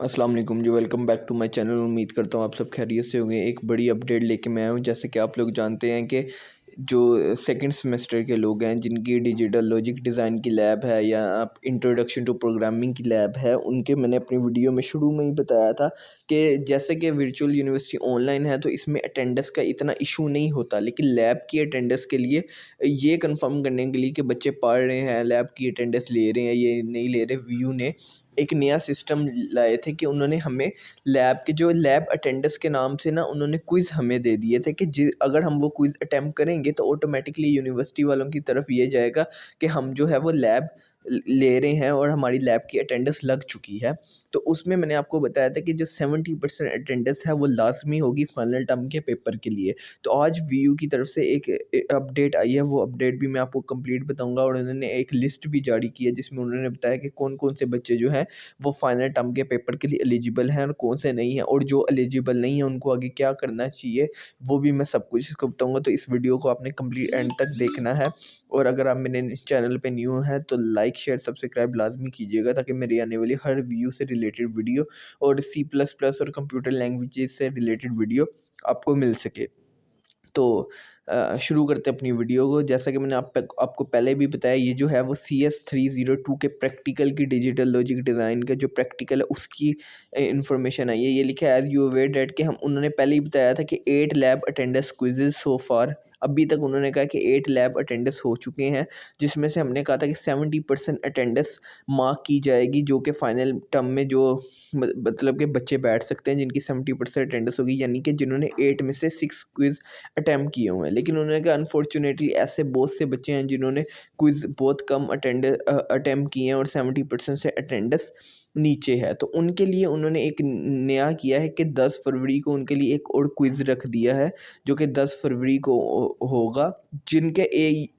अस्सलाम वालेकुम जी। Welcome back to my channel. उम्मीद करता हूँ आप सब खैरियत से होंगे। एक बड़ी अपडेट लेके मैं आया हूँ। जैसे कि आप लोग जानते हैं कि जो सेकंड सेमेस्टर के लोग हैं जिनकी डिजिटल लॉजिक डिज़ाइन की लैब है या आप इंट्रोडक्शन टू प्रोग्रामिंग की लैब है, उनके मैंने अपनी वीडियो में शुरू में ही बताया था कि जैसे कि वर्चुअल यूनिवर्सिटी ऑनलाइन है तो इसमें अटेंडेंस का इतना इशू नहीं होता, लेकिन लैब की अटेंडेंस के लिए ये कंफर्म करने के लिए कि बच्चे पढ़ रहे हैं, लैब की अटेंडेंस ले रहे हैं, ये नहीं ले रहे, व्यू ने एक नया सिस्टम लाए थे कि उन्होंने हमें लैब के जो लैब अटेंडेंस के नाम से ना उन्होंने क्विज़ हमें दे दिए थे कि अगर हम वो क्विज़ अटेम्प्ट करेंगे तो ऑटोमेटिकली यूनिवर्सिटी वालों की तरफ ये जाएगा कि हम जो है वो लैब ले रहे हैं और हमारी लैब की अटेंडेंस लग चुकी है। तो उसमें मैंने आपको बताया था कि जो 70% अटेंडेंस है वो लाजमी होगी फाइनल टर्म के पेपर के लिए। तो आज वीयू की तरफ से एक अपडेट आई है, वो अपडेट भी मैं आपको कंप्लीट बताऊंगा और उन्होंने एक लिस्ट भी जारी की है जिसमें उन्होंने बताया कि कौन कौन से बच्चे जो हैं वो फाइनल टर्म के पेपर के लिए एलिजिबल हैं और कौन से नहीं हैं, और जो एलिजिबल नहीं है उनको आगे क्या करना चाहिए वो भी मैं सब कुछ इसको बताऊँगा। तो इस वीडियो को आपने कंप्लीट एंड तक देखना है, और अगर आप मेरे चैनल पे न्यू हैं तो लाइक शेयर सब्सक्राइब लाजमी कीजिएगा ताकि मेरी आने वाली हर व्यू से रिलेटेड वीडियो और C++ और कंप्यूटर लैंग्वेजेस से रिलेटेड वीडियो आपको मिल सके। तो शुरू करते हैं अपनी वीडियो को। जैसा कि मैंने आपको पहले भी बताया, ये जो है वो CS302 के प्रैक्टिकल की डिजिटल लॉजिक डिज़ाइन का जो प्रैक्टिकल है उसकी इंफॉर्मेशन आई है। ये लिखा है एज यू अवेयर डेट कि हम उन्होंने पहले ही बताया था कि 8 लैब अटेंडेंस क्विजेज सो फार। अभी तक उन्होंने कहा कि 8 लैब अटेंडेंस हो चुके हैं, जिसमें से हमने कहा था कि 70% अटेंडेंस मार्क की जाएगी, जो कि फाइनल टर्म में जो मतलब कि बच्चे बैठ सकते हैं जिनकी 70% अटेंडेंस होगी, यानी कि जिन्होंने 8 में से 6 क्विज़ अटैम्प्ट किए हुए हैं। लेकिन उन्होंने कहा अनफॉर्चुनेटली ऐसे बहुत से बच्चे हैं जिन्होंने क्विज़ बहुत कम अटैम्प्ट किए हैं और 70% से अटेंडेंस नीचे है। तो उनके लिए उन्होंने एक नया किया है कि 10 फरवरी को उनके लिए एक और क्विज़ रख दिया है, जो कि 10 फरवरी को होगा। जिनके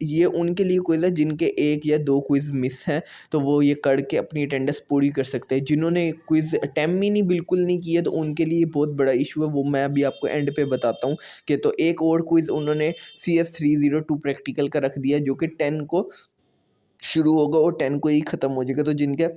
ये उनके लिए क्विज़ है जिनके 1 या 2 क्विज़ मिस हैं, तो वो ये करके अपनी अटेंडेंस पूरी कर सकते हैं। जिन्होंने क्विज़ अटेम्प्ट ही नहीं बिल्कुल नहीं किया तो उनके लिए बहुत बड़ा इशू है, वो मैं अभी आपको एंड पे बताता हूँ। कि तो एक और क्विज़ उन्होंने CS302 प्रैक्टिकल का रख दिया, जो कि 10 को शुरू होगा और 10 को ही ख़त्म हो जाएगा। तो जिनके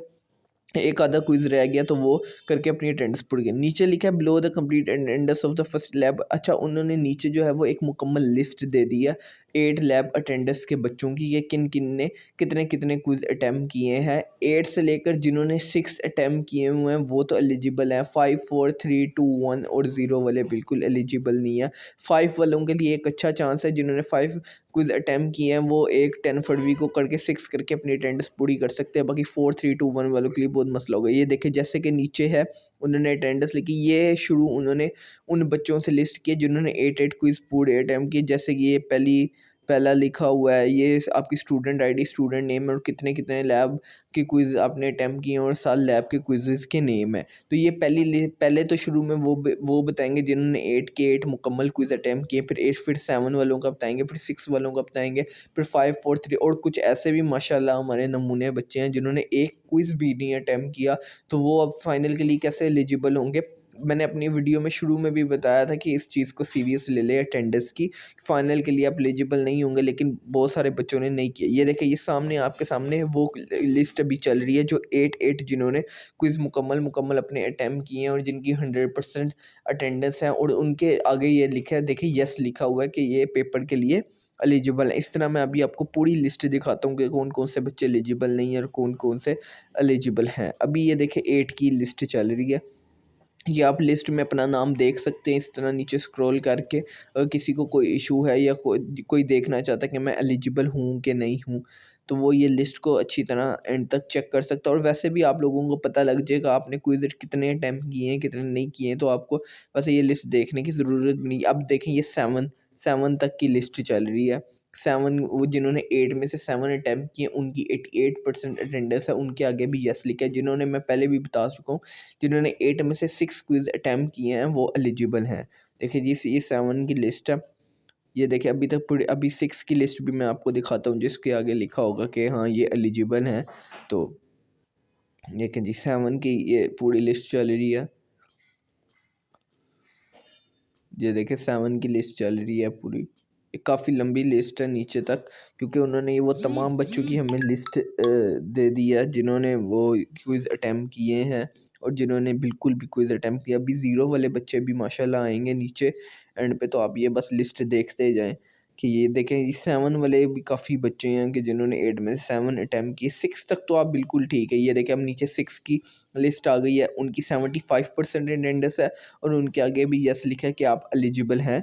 एक आधा क्विज़ रह गया तो वो करके अपनी अटेंडेंस पूरी करें। नीचे लिखा है below the complete attendance of the first lab. अच्छा, उन्होंने नीचे जो है वो एक मुकम्मल लिस्ट दे दी है 8 लैब अटेंडेंस के बच्चों की, ये किन किन ने कितने कितने क्विज़ अटैम्प्ट किए हैं। 8 से लेकर जिन्होंने 6 अटैम्प्ट किए हुए हैं वो तो एलिजिबल हैं। 5 4 3 2 1 और 0 वाले बिल्कुल एलिजिबल नहीं है। 5 वालों के लिए एक अच्छा चांस है, जिन्होंने 5 क्विज़ अटैम्प्ट किए हैं वो एक 10 फरवरी को करके 6 करके अपनी अटेंडेंस पूरी कर सकते हैं। बाकी 4 3 2 1 वालों के लिए बहुत मसला होगा। ये देखिए जैसे कि नीचे है उन्होंने अटेंडेंस लिखी, ये शुरू उन्होंने उन बच्चों से लिस्ट किए जिन्होंने 8 क्विज़ पूरे अटैम्प्ट किए। जैसे कि ये पहला लिखा हुआ है, ये आपकी स्टूडेंट आईडी, स्टूडेंट नेम और कितने कितने लैब के क्विज़ आपने अटैम्प्ट किए हैं और साल लैब के क्विज़ेस के नेम है। तो ये पहले तो शुरू में वो बताएंगे जिन्होंने 8 के 8 मुकम्मल क्विज़ अटैम्प्ट किए, फिर 7 वालों का बताएंगे, फिर 6 वालों का बताएंगे, फिर 5 4 3 और कुछ ऐसे भी माशाल्लाह हमारे नमूने बच्चे हैं जिन्होंने एक क्विज़ भी नहीं अटैम्प्ट किया। तो वो अब फाइनल के लिए कैसे एलिजिबल होंगे। मैंने अपनी वीडियो में शुरू में भी बताया था कि इस चीज़ को सीरियस ले ले अटेंडेंस की, फाइनल के लिए आप एलिजिबल नहीं होंगे, लेकिन बहुत सारे बच्चों ने नहीं किया। ये देखिए, ये सामने आपके सामने वो लिस्ट अभी चल रही है जो 8 जिन्होंने क्विज़ मुकम्मल अपने अटैम्प्ट किए हैं और जिनकी 100% अटेंडेंस है, और उनके आगे ये लिखा है, देखिए यस लिखा हुआ है कि ये पेपर के लिए एलिजिबल है। इस तरह मैं अभी आपको पूरी लिस्ट दिखाता हूँ कि कौन कौन से बच्चे एलिजिबल नहीं है और कौन कौन से एलिजिबल हैं। अभी ये देखिए 8 की लिस्ट चल रही है। ये आप लिस्ट में अपना नाम देख सकते हैं इस तरह नीचे स्क्रॉल करके। अगर किसी को कोई इशू है या कोई देखना चाहता है कि मैं एलिजिबल हूँ कि नहीं हूँ, तो वो ये लिस्ट को अच्छी तरह एंड तक चेक कर सकता है। और वैसे भी आप लोगों को पता लग जाएगा आपने क्विज़ कितने अटैम्प्ट किए हैं कितने नहीं किए हैं, तो आपको वैसे ये लिस्ट देखने की ज़रूरत नहीं। अब देखें, ये 7 तक की लिस्ट चल रही है। 7 वो जिन्होंने 8 में से 7 अटैम्प्ट किए उनकी 88% अटेंडेंस है, उनके आगे भी यस लिखा है। जिन्होंने, मैं पहले भी बता चुका हूँ, जिन्होंने 8 में से 6 क्विज़ अटैम्प्ट किए हैं वो एलिजिबल हैं। देखिए जी, ये 7 की लिस्ट है। ये देखिए अभी तक पूरी, अभी 6 की लिस्ट भी मैं आपको दिखाता हूँ जिसके आगे लिखा होगा कि हाँ ये एलिजिबल हैं। तो देखिए जी, 7 की ये पूरी लिस्ट चल रही है। ये देखिए 7 की लिस्ट चल रही है पूरी। ये काफ़ी लंबी लिस्ट है नीचे तक, क्योंकि उन्होंने ये वो तमाम बच्चों की हमें लिस्ट दे दी है जिन्होंने वो क्विज़ अटैम्प्ट किए हैं और जिन्होंने बिल्कुल भी क्विज़ अटैम्प्ट किया। अभी ज़ीरो वाले बच्चे भी माशाल्लाह आएँगे नीचे एंड पे, तो आप ये बस लिस्ट देखते जाएँ कि ये देखें, ये 7 वाले भी काफ़ी बच्चे हैं कि जिन्होंने 8 में से 7 अटैम्प्ट किए। 6 तक तो आप बिल्कुल ठीक है। ये देखें, अब नीचे 6 की लिस्ट आ गई है, उनकी 75% अटेंडेंस है और उनके आगे भी यस लिखा है कि आप एलिजिबल हैं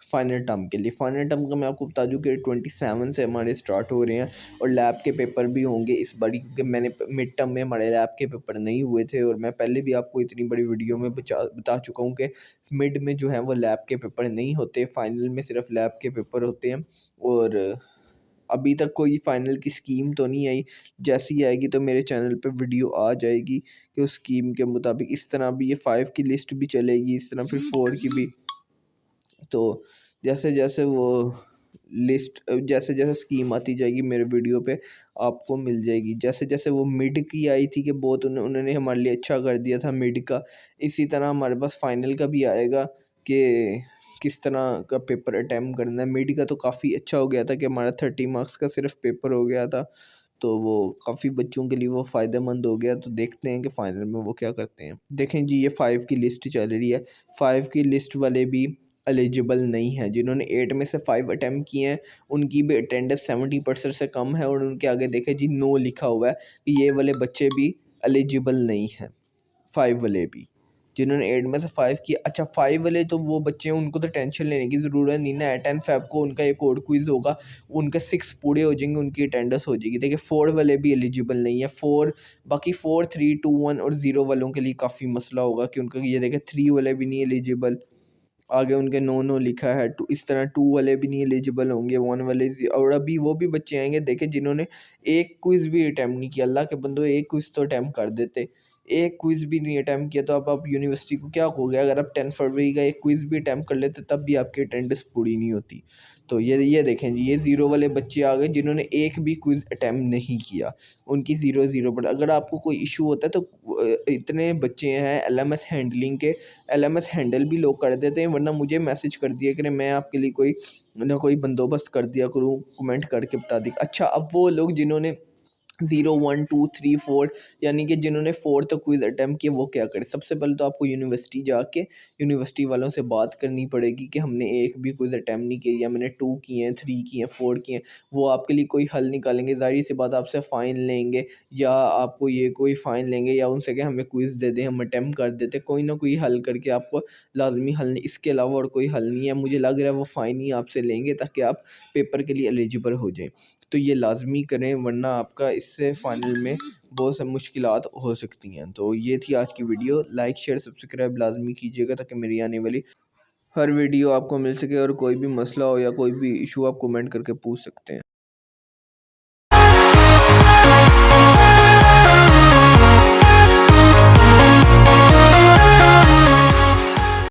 फाइनल टर्म के लिए। फाइनल टर्म का मैं आपको बता दूं कि 27 से हमारे स्टार्ट हो रहे हैं और लैब के पेपर भी होंगे इस बारी, क्योंकि मैंने मिड टर्म में हमारे लैब के पेपर नहीं हुए थे और मैं पहले भी आपको इतनी बड़ी वीडियो में बता चुका हूँ कि मिड में जो है वो लैब के पेपर नहीं होते, फाइनल में सिर्फ लैब के पेपर होते हैं। और अभी तक कोई फाइनल की स्कीम तो नहीं आई, जैसी आएगी तो मेरे चैनल पे वीडियो आ जाएगी कि उस स्कीम के मुताबिक। इस तरह भी ये 5 की लिस्ट भी चलेगी, इस तरह फिर 4 की भी। तो जैसे जैसे वो लिस्ट, जैसे जैसे स्कीम आती जाएगी मेरे वीडियो पे आपको मिल जाएगी। जैसे जैसे वो मिड की आई थी कि बहुत उन्होंने हमारे लिए अच्छा कर दिया था मिड का, इसी तरह हमारे पास फाइनल का भी आएगा कि किस तरह का पेपर अटैम्प्ट करना है। मिड का तो काफ़ी अच्छा हो गया था कि हमारा 30 मार्क्स का सिर्फ पेपर हो गया था, तो वो काफ़ी बच्चों के लिए वो फ़ायदेमंद हो गया। तो देखते हैं कि फ़ाइनल में वो क्या करते हैं। देखें जी, ये 5 की लिस्ट चल रही है। 5 की लिस्ट वाले भी एलिजिबल नहीं है। जिन्होंने 8 में से 5 अटैम्प्ट किए हैं उनकी भी अटेंडेंस 70% से कम है और उनके आगे देखें जी नो लिखा हुआ है कि ये वाले बच्चे भी एलिजिबल नहीं हैं। 5 वाले भी, जिन्होंने 8 में से 5 किया। अच्छा, 5 वाले तो वो बच्चे हैं, उनको तो टेंशन लेने की ज़रूरत नहीं ना। 10 फ़ेब को उनका एक और क्विज़ होगा, उनके 6 पूरे हो जाएंगे, उनकी अटेंडेंस हो जाएगी। देखिए 4 वाले भी एलिजिबल नहीं है। 4 बाकी 4, 3, 2, 1 और 0 वालों के लिए काफ़ी मसला होगा कि उनका, ये देखें 3 वाले भी नहीं एलिजिबल, आगे उनके नो नो लिखा है। टू, इस तरह 2 वाले भी नहीं एलिजिबल होंगे, 1 वाले और अभी वो भी बच्चे आएंगे देखें जिन्होंने एक क्विज़ भी अटैम्प्ट नहीं किया। अल्लाह के बंदो, एक क्विज़ तो अटैम्प्ट कर देते। एक क्विज़ भी नहीं अटैम्प्ट किया तो अब आप यूनिवर्सिटी को क्या कहोगे? अगर आप 10 फरवरी का एक क्विज़ भी अटैम्प्ट कर लेते तब भी आपकी अटेंडेंस पूरी नहीं होती। तो ये देखें जी, ये 0 वाले बच्चे आ गए जिन्होंने एक भी क्विज़ अटैम्प्ट नहीं किया, उनकी 0 0 पर। अगर आपको कोई इशू होता है तो इतने बच्चे हैं एलएमएस हैंडलिंग के, एलएमएस हैंडल भी लोग कर देते हैं, वरना मुझे मैसेज कर दिया करें, मैं आपके लिए कोई ना कोई बंदोबस्त कर दिया करूँ, कमेंट करके बता दी। अच्छा, अब वो लोग जिन्होंने 0, 1, 2, 3, 4 यानी कि जिन्होंने 4 तक क्विज़ अटैम्प्ट किया वो क्या करें? सबसे पहले तो आपको यूनिवर्सिटी जाके यूनिवर्सिटी वालों से बात करनी पड़ेगी कि हमने एक भी क्विज़ अटैम्प्ट नहीं किया, या मैंने 2 किए हैं, 3 किए हैं, 4 किए हैं। वो आपके लिए कोई हल निकालेंगे, ज़ाहिर सी बात आपसे फ़ाइन लेंगे, या आपको ये कोई फ़ाइन लेंगे, या उनसे कि हमें क्विज़ दे दें, हम अटैम्प्ट कर देते। कोई ना कोई हल करके आपको लाज़मी हल, इसके अलावा और कोई हल नहीं है। मुझे लग रहा है वो फ़ाइन ही आपसे लेंगे ताकि आप पेपर के लिए एलिजिबल हो जाएँ। तो ये लाज़मी करें, वरना आपका इससे फ़ाइनल में बहुत सी मुश्किलात हो सकती हैं। तो ये थी आज की वीडियो। लाइक, शेयर, सब्सक्राइब लाज़मी कीजिएगा ताकि मेरी आने वाली हर वीडियो आपको मिल सके, और कोई भी मसला हो या कोई भी इशू आप कमेंट करके पूछ सकते हैं।